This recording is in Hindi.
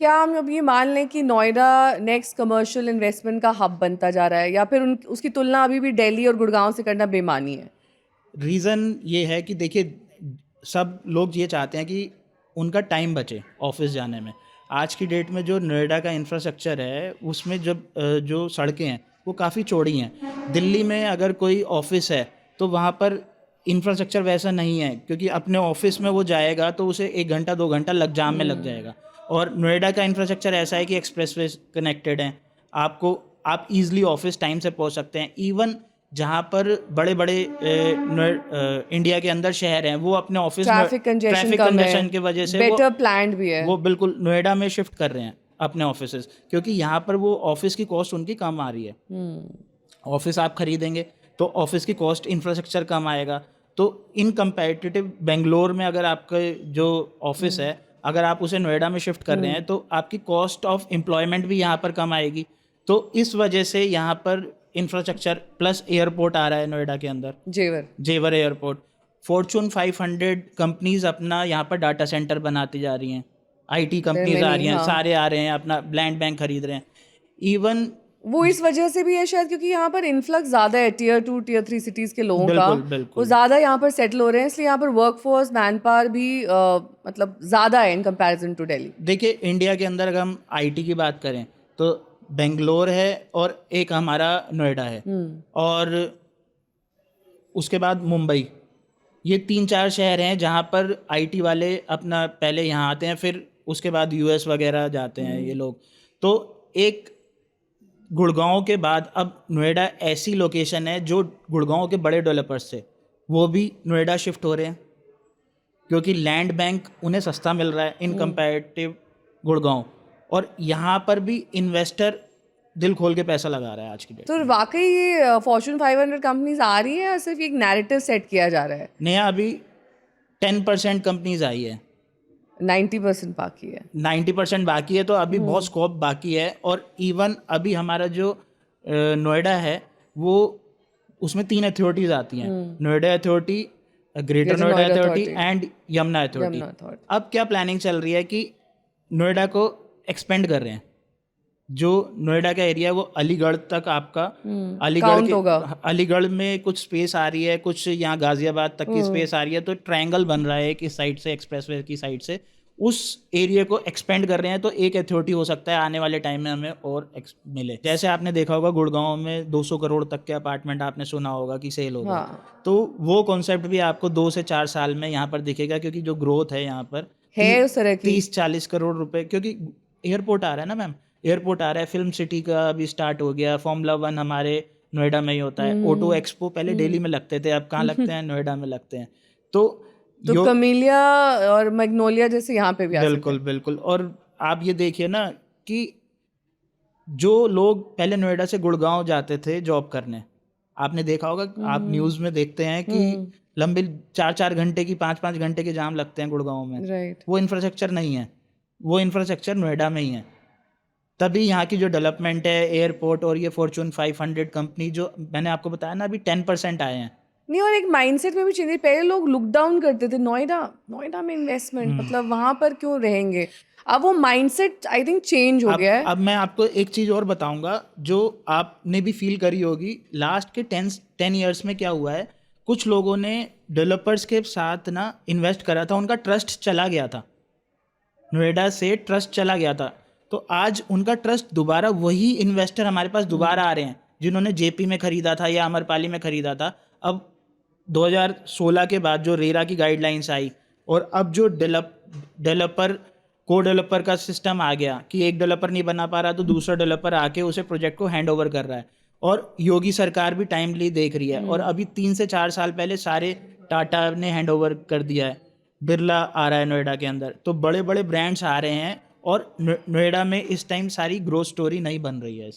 क्या हम अब ये मान लें कि नोएडा नेक्स्ट कमर्शियल इन्वेस्टमेंट का हब बनता जा रहा है, या फिर उसकी तुलना अभी भी दिल्ली और गुड़गांव से करना बेमानी है? रीज़न ये है कि देखिए, सब लोग ये चाहते हैं कि उनका टाइम बचे ऑफिस जाने में। आज की डेट में जो नोएडा का इंफ्रास्ट्रक्चर है उसमें जब जो सड़कें हैं वो काफ़ी चौड़ी हैं। दिल्ली में अगर कोई ऑफिस है तो वहाँ पर इंफ्रास्ट्रक्चर वैसा नहीं है, क्योंकि अपने ऑफिस में वो जाएगा तो उसे 1 घंटा 2 घंटा जाम में लग जाएगा। और नोएडा का इंफ्रास्ट्रक्चर ऐसा है कि एक्सप्रेसवे कनेक्टेड हैं, आप इजीली ऑफिस टाइम से पहुंच सकते हैं। इवन जहाँ पर बड़े बड़े इंडिया के अंदर शहर हैं वो अपने ऑफिस ट्रैफिक कंजेशन ट्रैफिक कम कंजेशन है, की वजह से बेटर प्लान्ड भी है। वो बिल्कुल नोएडा में शिफ्ट कर रहे हैं अपने ऑफिस, क्योंकि यहाँ पर वो ऑफिस की कॉस्ट उनकी कम आ रही है। ऑफिस आप खरीदेंगे तो ऑफिस की कॉस्ट, इंफ्रास्ट्रक्चर कम आएगा। तो इन कंपैरेटिव बेंगलोर में अगर आपका जो ऑफिस है अगर आप उसे नोएडा में शिफ्ट कर रहे हैं तो आपकी कॉस्ट ऑफ एम्प्लॉयमेंट भी यहाँ पर कम आएगी। तो इस वजह से यहाँ पर इंफ्रास्ट्रक्चर प्लस एयरपोर्ट आ रहा है नोएडा के अंदर, जेवर एयरपोर्ट। फॉर्चून 500 कंपनीज अपना यहाँ पर डाटा सेंटर बनाती जा रही हैं, आईटी कंपनीज आ रही हैं, सारे आ रहे हैं, अपना लैंड बैंक खरीद रहे हैं। इवन वो इस वजह से भी है शायद क्योंकि यहाँ पर इन्फ्लक्स ज़्यादा है टियर 2 टियर 3 सिटीज़ के लोगों का। वो ज़्यादा यहाँ पर सेटल हो रहे हैं, इसलिए यहाँ पर वर्कफोर्स मैन पावर भी मतलब ज़्यादा है इन कंपैरिजन टू दिल्ली। देखिए, इंडिया के अंदर अगर हम आईटी की बात करें तो बेंगलोर है और एक हमारा नोएडा है, और उसके बाद मुंबई। ये 3-4 शहर हैं जहाँ पर आईटी वाले अपना पहले यहाँ आते हैं, फिर उसके बाद यूएस वगैरह जाते हैं ये लोग। तो एक गुड़गांव के बाद अब नोएडा ऐसी लोकेशन है जो गुड़गांव के बड़े डेवलपर्स थे वो भी नोएडा शिफ्ट हो रहे हैं, क्योंकि लैंड बैंक उन्हें सस्ता मिल रहा है इन कंपैरेटिव गुड़गांव। और यहाँ पर भी इन्वेस्टर दिल खोल के पैसा लगा रहा है आज की डेट। तो वाकई ये फॉर्चून 500 कंपनीज आ रही हैं या सिर्फ एक नैरेटिव सेट किया जा रहा है? नया अभी 10% कंपनीज आई है, 90% बाकी है। 90% बाकी है, तो अभी बहुत स्कोप बाकी है। और इवन अभी हमारा जो नोएडा है वो उसमें 3 अथॉरिटीज आती हैं, Noida authority, greater Noida authority and Yamuna authority. अब क्या प्लानिंग चल रही है कि नोएडा को एक्सपेंड कर रहे हैं। जो नोएडा का एरिया है वो अलीगढ़ तक आपका, अलीगढ़ में कुछ स्पेस आ रही है, कुछ यहाँ गाजियाबाद तक की स्पेस आ रही है। तो ट्रायंगल बन रहा है एक इस साइड से, एक्सप्रेसवे की साइड से उस एरिया को एक्सपेंड कर रहे हैं। तो एक अथॉरिटी हो सकता है आने वाले टाइम में हमें और मिले। जैसे आपने देखा होगा गुड़गांव में 200 करोड़ तक के अपार्टमेंट आपने सुना होगा कि सेल हो रहा है। तो वो कॉन्सेप्ट भी आपको 2 से 4 साल में यहाँ पर दिखेगा, क्योंकि जो ग्रोथ है यहाँ पर है उस तरह की 30-40 करोड़ रुपए, क्योंकि एयरपोर्ट आ रहा है ना मैम, एयरपोर्ट आ रहा है, फिल्म सिटी का अभी स्टार्ट हो गया, फॉर्मूला 1 हमारे नोएडा में ही होता है, ऑटो एक्सपो पहले दिल्ली में लगते थे, अब कहाँ लगते हैं, नोएडा में लगते हैं। तो कमीलिया और मैग्नोलिया जैसे यहाँ पे भी आ सकते हैं। बिल्कुल बिल्कुल। और आप ये देखिए ना कि जो लोग पहले नोएडा से गुड़गांव जाते थे जॉब करने, आपने देखा होगा, आप न्यूज में देखते हैं कि लंबे 4-4 घंटे की, 5-5 घंटे के जाम लगते हैं गुड़गांव में। वो इंफ्रास्ट्रक्चर नहीं है, वो इंफ्रास्ट्रक्चर नोएडा में ही है। तभी यहाँ की जो डेवलपमेंट है, एयरपोर्ट और ये फॉर्चून 500 कंपनी जो मैंने आपको बताया ना, अभी 10% आए हैं। नहीं, और एक माइंडसेट में भी चेंज। पहले लोग लुक डाउन करते थे नोएडा में इन्वेस्टमेंट, मतलब वहां पर क्यों रहेंगे। अब वो माइंडसेट आई थिंक चेंज हो गया है। अब मैं आपको एक चीज़ और बताऊंगा जो आपने भी फील करी होगी। लास्ट के 10 ईयर्स में क्या हुआ है, कुछ लोगों ने डेवलपर्स के साथ ना इन्वेस्ट करा था, उनका ट्रस्ट चला गया था, नोएडा से ट्रस्ट चला गया था। तो आज उनका ट्रस्ट दोबारा, वही इन्वेस्टर हमारे पास दोबारा आ रहे हैं जिन्होंने जेपी में खरीदा था या अमरपाली में खरीदा था। अब 2016 के बाद जो रेरा की गाइडलाइंस आई और अब जो डेवलपर को डेवलपर का सिस्टम आ गया कि एक डेवलपर नहीं बना पा रहा तो दूसरा डेवलपर आके उसे प्रोजेक्ट को हैंड ओवर कर रहा है। और योगी सरकार भी टाइमली देख रही है, और अभी 3 से 4 साल पहले सारे टाटा ने हैंड ओवर कर दिया है, बिरला आ रहा है नोएडा के अंदर। तो बड़े बड़े ब्रांड्स आ रहे हैं और नोएडा में इस टाइम सारी ग्रोथ स्टोरी नहीं बन रही है।